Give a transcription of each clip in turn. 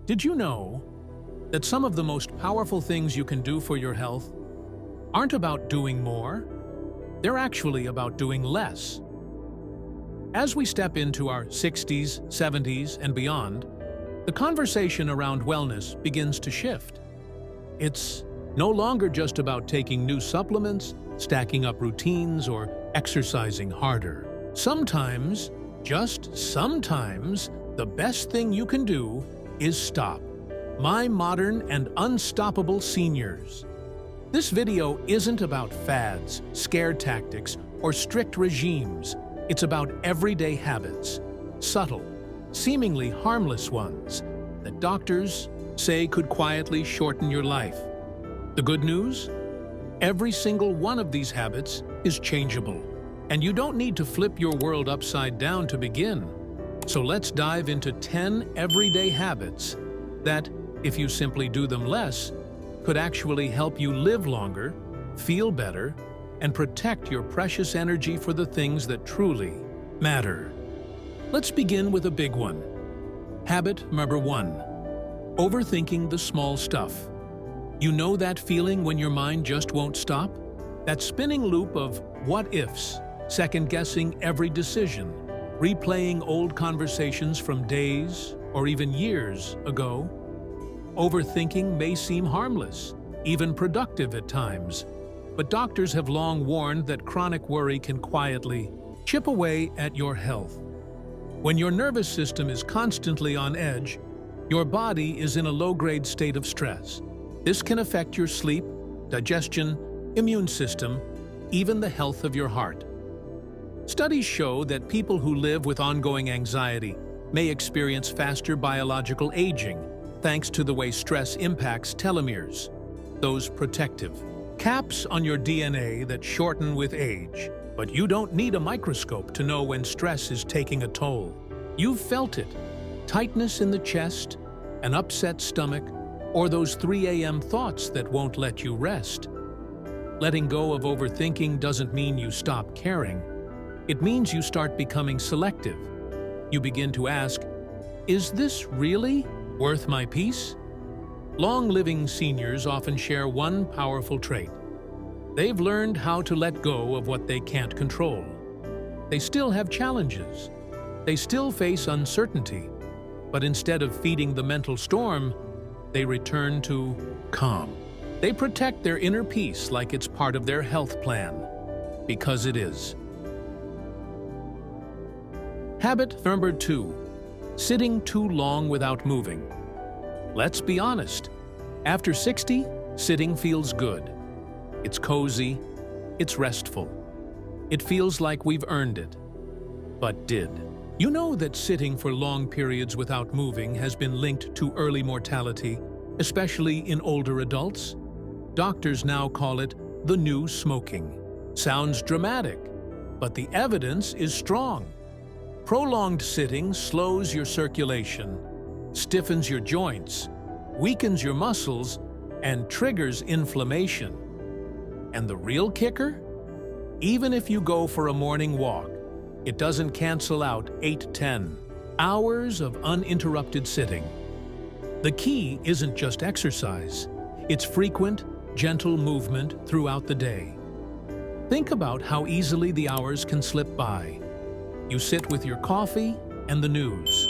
Did you know that some of the most powerful things you can do for your health aren't about doing more? They're actually about doing less. As we step into our 60s, 70s, and beyond, the conversation around wellness begins to shift. It's no longer just about taking new supplements, stacking up routines, or exercising harder. Sometimes, just sometimes, the best thing you can do is stop. My modern and unstoppable seniors. This video isn't about fads, scare tactics, or strict regimes. It's about everyday habits, subtle, seemingly harmless ones that doctors say could quietly shorten your life. The good news? Every single one of these habits is changeable, and you don't need to flip your world upside down to begin. So let's dive into 10 everyday habits that, if you simply do them less, could actually help you live longer, feel better, and protect your precious energy for the things that truly matter. Let's begin with a big one. Habit number 1. Overthinking the small stuff. You know that feeling when your mind just won't stop? That spinning loop of what-ifs, second-guessing every decision, replaying old conversations from days or even years ago. Overthinking may seem harmless, even productive at times, but doctors have long warned that chronic worry can quietly chip away at your health. When your nervous system is constantly on edge, your body is in a low-grade state of stress. This can affect your sleep, digestion, immune system, even the health of your heart. Studies show that people who live with ongoing anxiety may experience faster biological aging, thanks to the way stress impacts telomeres, those protective caps on your DNA that shorten with age. But you don't need a microscope to know when stress is taking a toll. You've felt it. Tightness in the chest, an upset stomach, or those 3 a.m. thoughts that won't let you rest. Letting go of overthinking doesn't mean you stop caring. It means you start becoming selective. You begin to ask, is this really worth my peace? Long-living seniors often share one powerful trait. They've learned how to let go of what they can't control. They still have challenges. They still face uncertainty. But instead of feeding the mental storm, they return to calm. They protect their inner peace like it's part of their health plan, because it is. Habit number 2. Sitting too long without moving. Let's be honest. After 60, sitting feels good. It's cozy. It's restful. It feels like we've earned it. But did you know that sitting for long periods without moving has been linked to early mortality, especially in older adults? Doctors now call it the new smoking. Sounds dramatic, but the evidence is strong. Prolonged sitting slows your circulation, stiffens your joints, weakens your muscles, and triggers inflammation. And the real kicker? Even if you go for a morning walk, it doesn't cancel out 8-10 hours of uninterrupted sitting. The key isn't just exercise. It's frequent, gentle movement throughout the day. Think about how easily the hours can slip by. You sit with your coffee and the news.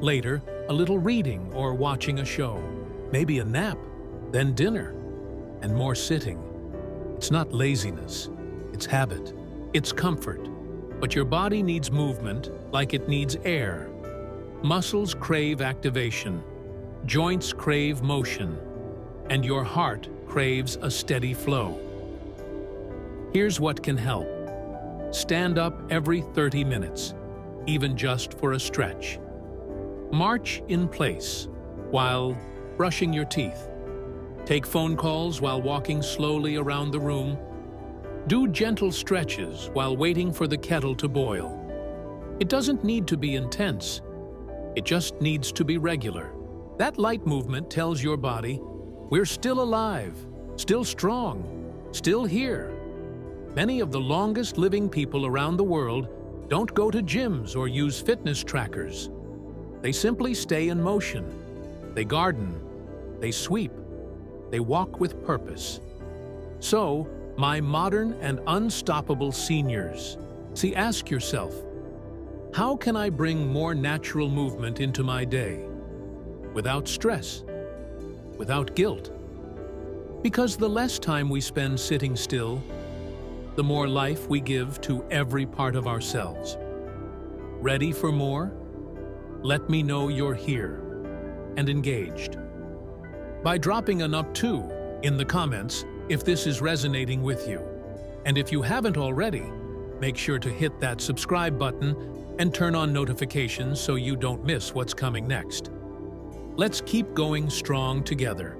Later, a little reading or watching a show. Maybe a nap, then dinner, and more sitting. It's not laziness, it's habit, it's comfort. But your body needs movement like it needs air. Muscles crave activation, joints crave motion, and your heart craves a steady flow. Here's what can help. Stand up every 30 minutes, even just for a stretch. March in place while brushing your teeth. Take phone calls while walking slowly around the room. Do gentle stretches while waiting for the kettle to boil. It doesn't need to be intense. It just needs to be regular. That light movement tells your body, we're still alive, still strong, still here. Many of the longest living people around the world don't go to gyms or use fitness trackers. They simply stay in motion. They garden, they sweep, they walk with purpose. So, my modern and unstoppable seniors, ask yourself, how can I bring more natural movement into my day? Without stress, without guilt. Because the less time we spend sitting still, the more life we give to every part of ourselves. Ready for more? Let me know you're here and engaged by dropping an up to in the comments if this is resonating with you. And if you haven't already, make sure to hit that subscribe button and turn on notifications so you don't miss what's coming next. Let's keep going strong together.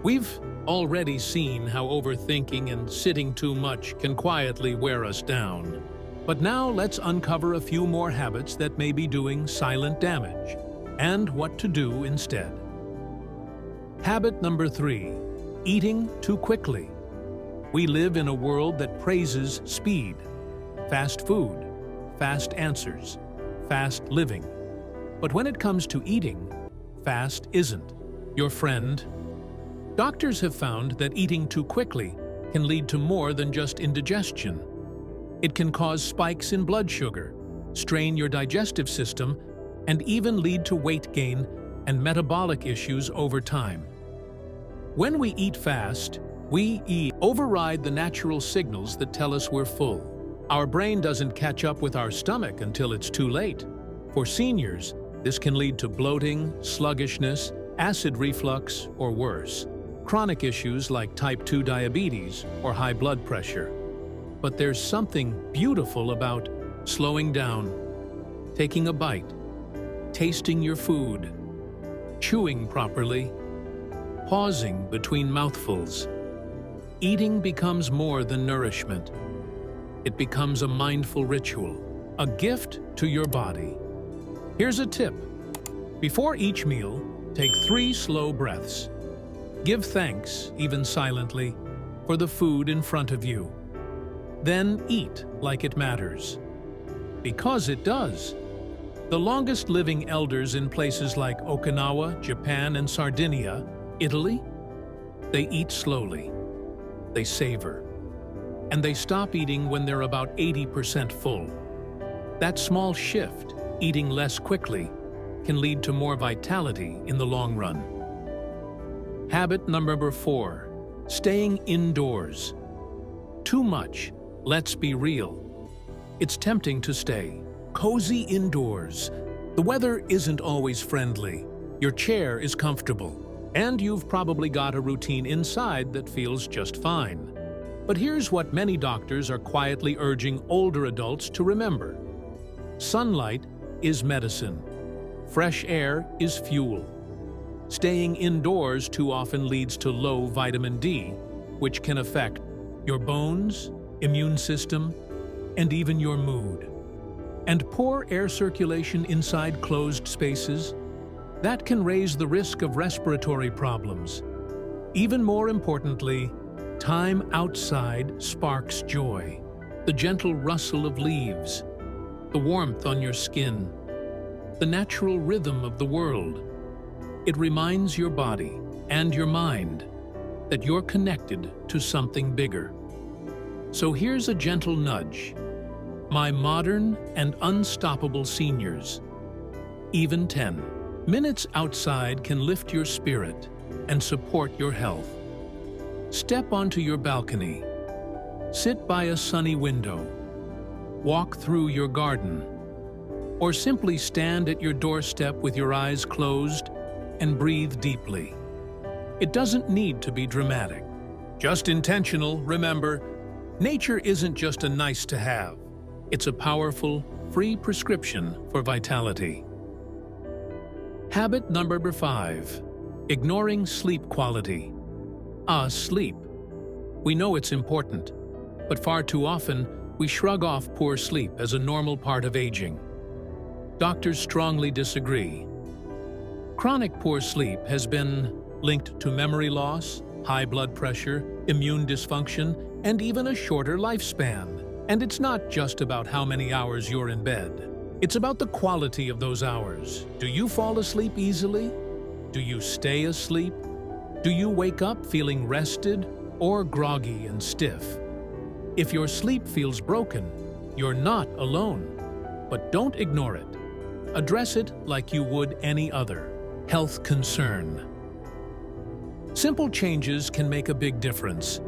We've already seen how overthinking and sitting too much can quietly wear us down. But now let's uncover a few more habits that may be doing silent damage, and what to do instead. Habit number 3, eating too quickly. We live in a world that praises speed, fast food, fast answers, fast living. But when it comes to eating, fast isn't your friend. Doctors have found that eating too quickly can lead to more than just indigestion. It can cause spikes in blood sugar, strain your digestive system, and even lead to weight gain and metabolic issues over time. When we eat fast, we override the natural signals that tell us we're full. Our brain doesn't catch up with our stomach until it's too late. For seniors, this can lead to bloating, sluggishness, acid reflux, or worse, chronic issues like type 2 diabetes or high blood pressure. But there's something beautiful about slowing down, taking a bite, tasting your food, chewing properly, pausing between mouthfuls. Eating becomes more than nourishment. It becomes a mindful ritual, a gift to your body. Here's a tip. Before each meal, take 3 slow breaths. Give thanks, even silently, for the food in front of you. Then eat like it matters. Because it does. The longest living elders in places like Okinawa, Japan, and Sardinia, Italy, they eat slowly. They savor. And they stop eating when they're about 80% full. That small shift, eating less quickly, can lead to more vitality in the long run. Habit number 4, staying indoors. Too much, let's be real. It's tempting to stay cozy indoors. The weather isn't always friendly. Your chair is comfortable, and you've probably got a routine inside that feels just fine. But here's what many doctors are quietly urging older adults to remember. Sunlight is medicine. Fresh air is fuel. Staying indoors too often leads to low vitamin D, which can affect your bones, immune system, and even your mood. And poor air circulation inside closed spaces, that can raise the risk of respiratory problems. Even more importantly, time outside sparks joy. The gentle rustle of leaves, the warmth on your skin, the natural rhythm of the world. It reminds your body and your mind that you're connected to something bigger. So here's a gentle nudge. My modern and unstoppable seniors. Even 10 minutes outside can lift your spirit and support your health. Step onto your balcony. Sit by a sunny window. Walk through your garden. Or simply stand at your doorstep with your eyes closed and breathe deeply. It doesn't need to be dramatic. Just intentional. Remember, nature isn't just a nice to have. It's a powerful, free prescription for vitality. Habit number 5, ignoring sleep quality. Sleep. We know it's important, but far too often we shrug off poor sleep as a normal part of aging. Doctors strongly disagree. Chronic poor sleep has been linked to memory loss, high blood pressure, immune dysfunction, and even a shorter lifespan. And it's not just about how many hours you're in bed. It's about the quality of those hours. Do you fall asleep easily? Do you stay asleep? Do you wake up feeling rested or groggy and stiff? If your sleep feels broken, you're not alone. But don't ignore it. Address it like you would any other health concern. Simple changes can make a big difference.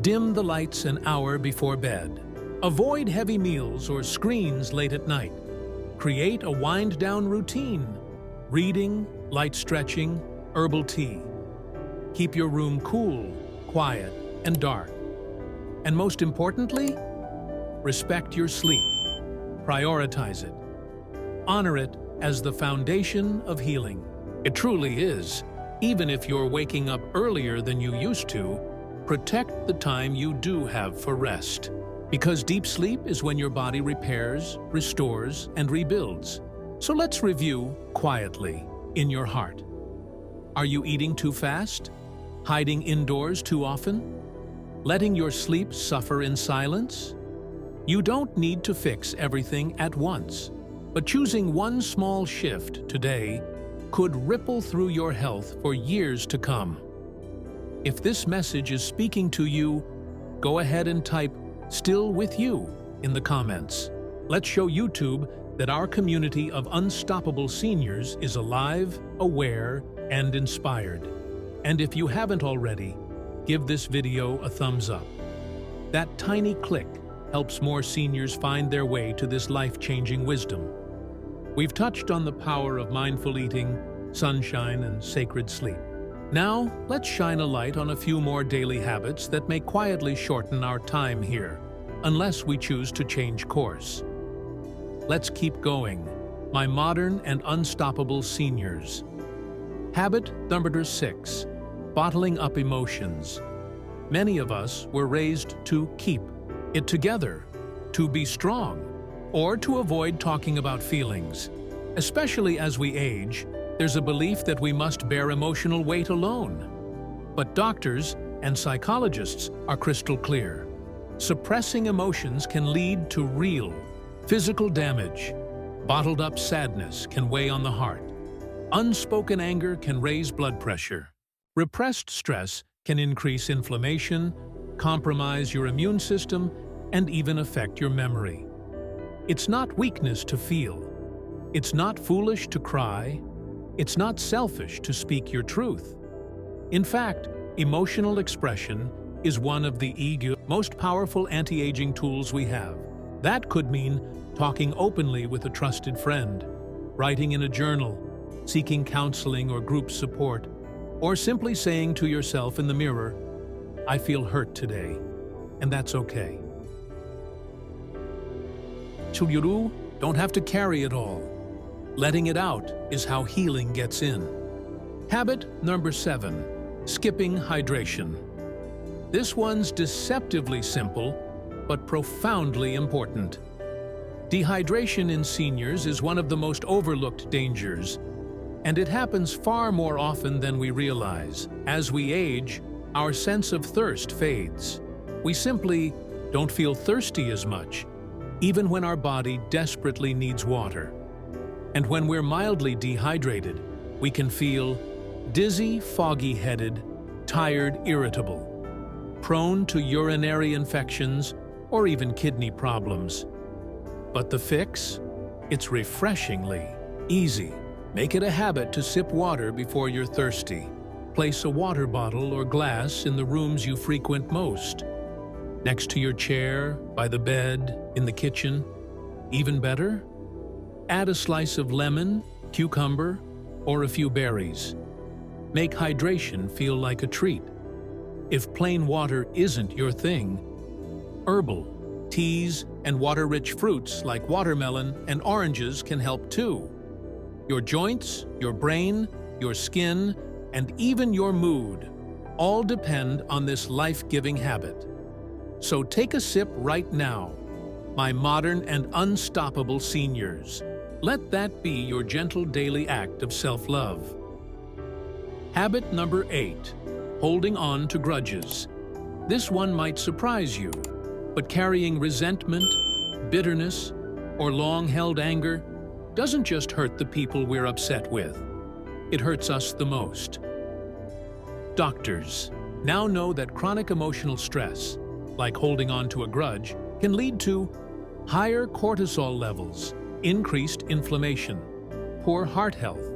Dim the lights an hour before bed. Avoid heavy meals or screens late at night. Create a wind-down routine. Reading, light stretching, herbal tea. Keep your room cool, quiet, and dark. And most importantly, respect your sleep. Prioritize it. Honor it as the foundation of healing. It truly is. Even if you're waking up earlier than you used to, protect the time you do have for rest. Because deep sleep is when your body repairs, restores, and rebuilds. So let's review quietly in your heart. Are you eating too fast? Hiding indoors too often? Letting your sleep suffer in silence? You don't need to fix everything at once, but choosing one small shift today could ripple through your health for years to come. If this message is speaking to you, go ahead and type "Still with you" in the comments. Let's show YouTube that our community of unstoppable seniors is alive, aware, and inspired. And if you haven't already, give this video a thumbs up. That tiny click helps more seniors find their way to this life-changing wisdom. We've touched on the power of mindful eating, sunshine, and sacred sleep. Now, let's shine a light on a few more daily habits that may quietly shorten our time here, unless we choose to change course. Let's keep going, my modern and unstoppable seniors. Habit number 6, bottling up emotions. Many of us were raised to keep it together, to be strong, or to avoid talking about feelings. Especially as we age, there's a belief that we must bear emotional weight alone. But doctors and psychologists are crystal clear. Suppressing emotions can lead to real, physical damage. Bottled up sadness can weigh on the heart. Unspoken anger can raise blood pressure. Repressed stress can increase inflammation, compromise your immune system, and even affect your memory. It's not weakness to feel. It's not foolish to cry. It's not selfish to speak your truth. In fact, emotional expression is one of the most powerful anti-aging tools we have. That could mean talking openly with a trusted friend, writing in a journal, seeking counseling or group support, or simply saying to yourself in the mirror, "I feel hurt today," and that's okay. You don't have to carry it all. Letting it out is how healing gets in. Habit number 7, skipping hydration. This one's deceptively simple, but profoundly important. Dehydration in seniors is one of the most overlooked dangers, and it happens far more often than we realize. As we age, our sense of thirst fades. We simply don't feel thirsty as much, even when our body desperately needs water. And when we're mildly dehydrated, we can feel dizzy, foggy-headed, tired, irritable, prone to urinary infections or even kidney problems. But the fix? It's refreshingly easy. Make it a habit to sip water before you're thirsty. Place a water bottle or glass in the rooms you frequent most. Next to your chair, by the bed, in the kitchen. Even better? Add a slice of lemon, cucumber, or a few berries. Make hydration feel like a treat. If plain water isn't your thing, herbal, teas, and water-rich fruits like watermelon and oranges can help too. Your joints, your brain, your skin, and even your mood all depend on this life-giving habit. So take a sip right now, my modern and unstoppable seniors. Let that be your gentle daily act of self-love. Habit number 8, holding on to grudges. This one might surprise you, but carrying resentment, bitterness, or long-held anger doesn't just hurt the people we're upset with. It hurts us the most. Doctors now know that chronic emotional stress, like holding on to a grudge, can lead to higher cortisol levels, increased inflammation, poor heart health,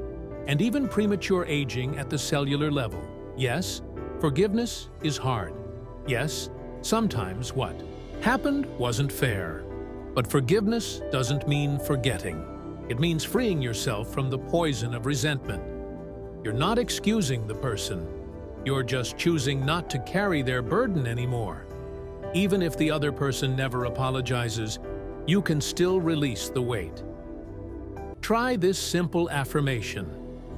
and even premature aging at the cellular level. Yes, forgiveness is hard. Yes, sometimes what happened wasn't fair. But forgiveness doesn't mean forgetting. It means freeing yourself from the poison of resentment. You're not excusing the person. You're just choosing not to carry their burden anymore. Even if the other person never apologizes, you can still release the weight. Try this simple affirmation.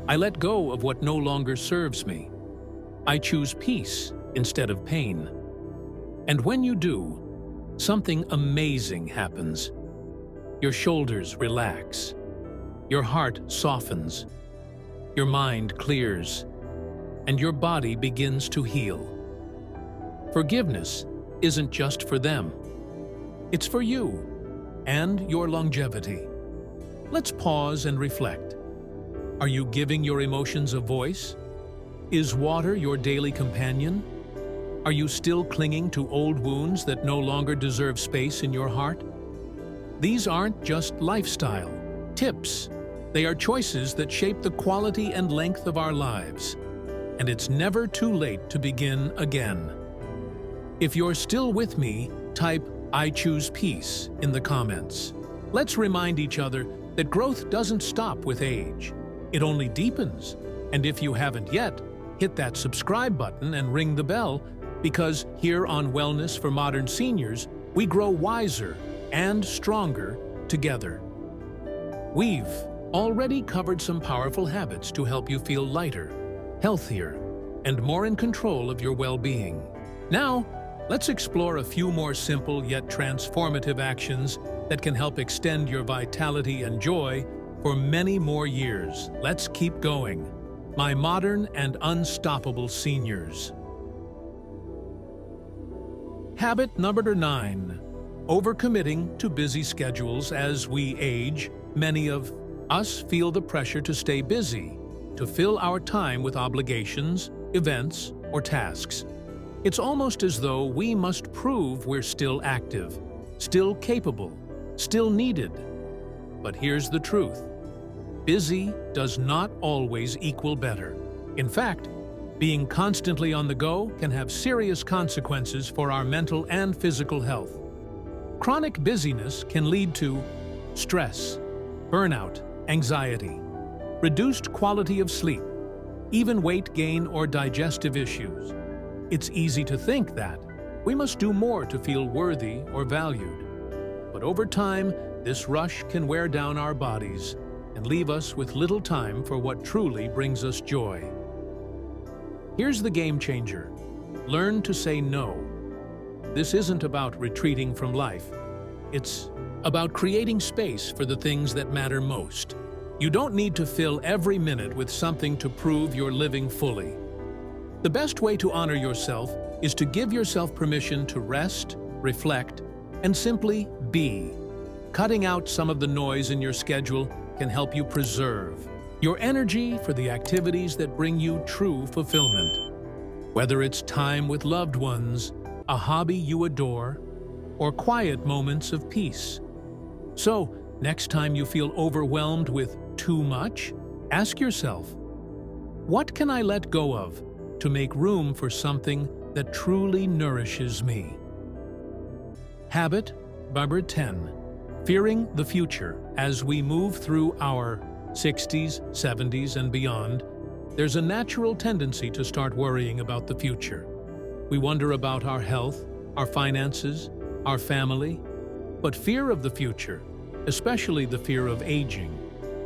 I let go of what no longer serves me. I choose peace instead of pain. And when you do, something amazing happens. Your shoulders relax. Your heart softens. Your mind clears. And your body begins to heal. Forgiveness isn't just for them. It's for you and your longevity. Let's pause and reflect. Are you giving your emotions a voice? Is water your daily companion? Are you still clinging to old wounds that no longer deserve space in your heart? These aren't just lifestyle tips. They are choices that shape the quality and length of our lives. And it's never too late to begin again. If you're still with me, type "I choose peace" in the comments. Let's remind each other that growth doesn't stop with age. It only deepens. And if you haven't yet, hit that subscribe button and ring the bell, because here on Wellness for Modern Seniors, we grow wiser and stronger together. We've already covered some powerful habits to help you feel lighter, healthier, and more in control of your well-being. Now, let's explore a few more simple yet transformative actions that can help extend your vitality and joy for many more years. Let's keep going. My modern and unstoppable seniors. Habit number 9. Overcommitting to busy schedules. As we age, many of us feel the pressure to stay busy, to fill our time with obligations, events, or tasks. It's almost as though we must prove we're still active, still capable, still needed. But here's the truth. Busy does not always equal better. In fact, being constantly on the go can have serious consequences for our mental and physical health. Chronic busyness can lead to stress, burnout, anxiety, reduced quality of sleep, even weight gain or digestive issues. It's easy to think that we must do more to feel worthy or valued. But over time, this rush can wear down our bodies and leave us with little time for what truly brings us joy. Here's the game changer. Learn to say no. This isn't about retreating from life. It's about creating space for the things that matter most. You don't need to fill every minute with something to prove you're living fully. The best way to honor yourself is to give yourself permission to rest, reflect, and simply be. Cutting out some of the noise in your schedule can help you preserve your energy for the activities that bring you true fulfillment. Whether it's time with loved ones, a hobby you adore, or quiet moments of peace. So, next time you feel overwhelmed with too much, ask yourself, what can I let go of to make room for something that truly nourishes me? Habit number 10. Fearing the future. As we move through our 60s, 70s, and beyond, there's a natural tendency to start worrying about the future. We wonder about our health, our finances, our family. But fear of the future, especially the fear of aging,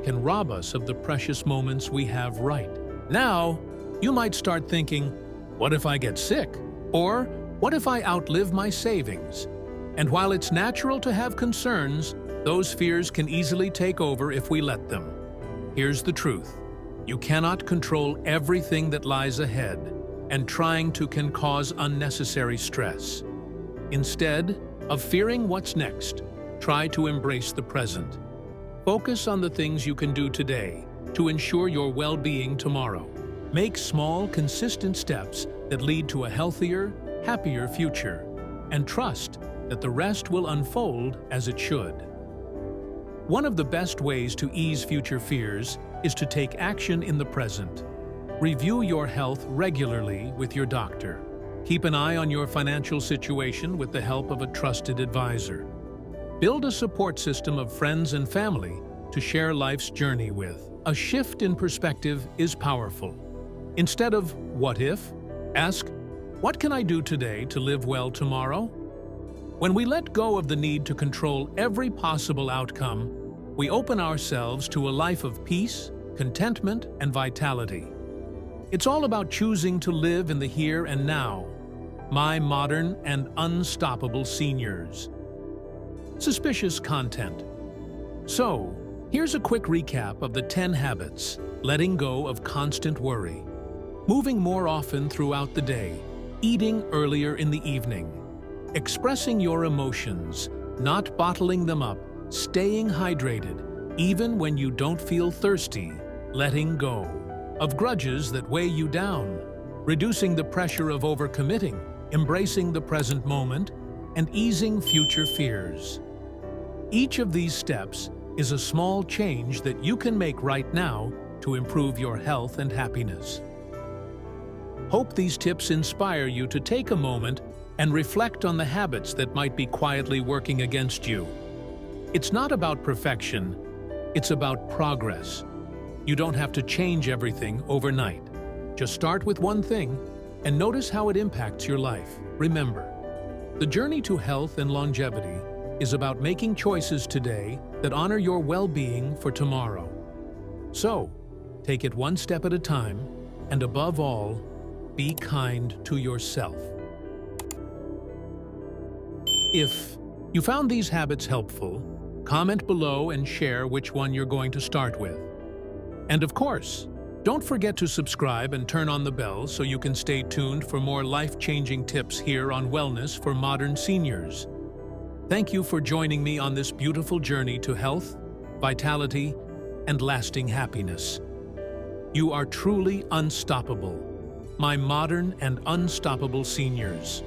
can rob us of the precious moments we have right now. You might start thinking, what if I get sick? Or what if I outlive my savings? And while it's natural to have concerns, those fears can easily take over if we let them. Here's the truth. You cannot control everything that lies ahead, and trying to can cause unnecessary stress. Instead of fearing what's next, try to embrace the present. Focus on the things you can do today to ensure your well-being tomorrow. Make small, consistent steps that lead to a healthier, happier future, and trust that the rest will unfold as it should. One of the best ways to ease future fears is to take action in the present. Review your health regularly with your doctor. Keep an eye on your financial situation with the help of a trusted advisor. Build a support system of friends and family to share life's journey with. A shift in perspective is powerful. Instead of "what if?" ask, "What can I do today to live well tomorrow?" When we let go of the need to control every possible outcome, we open ourselves to a life of peace, contentment, and vitality. It's all about choosing to live in the here and now. My modern and unstoppable seniors. Suspicious content. So, here's a quick recap of the 10 habits. Letting go of constant worry. Moving more often throughout the day. Eating earlier in the evening. Expressing your emotions, not bottling them up. Staying hydrated, even when you don't feel thirsty. Letting go of grudges that weigh you down. Reducing the pressure of overcommitting. Embracing the present moment, and easing future fears. Each of these steps is a small change that you can make right now to improve your health and happiness. Hope these tips inspire you to take a moment and reflect on the habits that might be quietly working against you. It's not about perfection, it's about progress. You don't have to change everything overnight. Just start with one thing and notice how it impacts your life. Remember, the journey to health and longevity is about making choices today that honor your well-being for tomorrow. So, take it one step at a time, and above all, be kind to yourself. If you found these habits helpful, comment below and share which one you're going to start with. And of course, don't forget to subscribe and turn on the bell so you can stay tuned for more life-changing tips here on Wellness for Modern Seniors. Thank you for joining me on this beautiful journey to health, vitality, and lasting happiness. You are truly unstoppable, my modern and unstoppable seniors.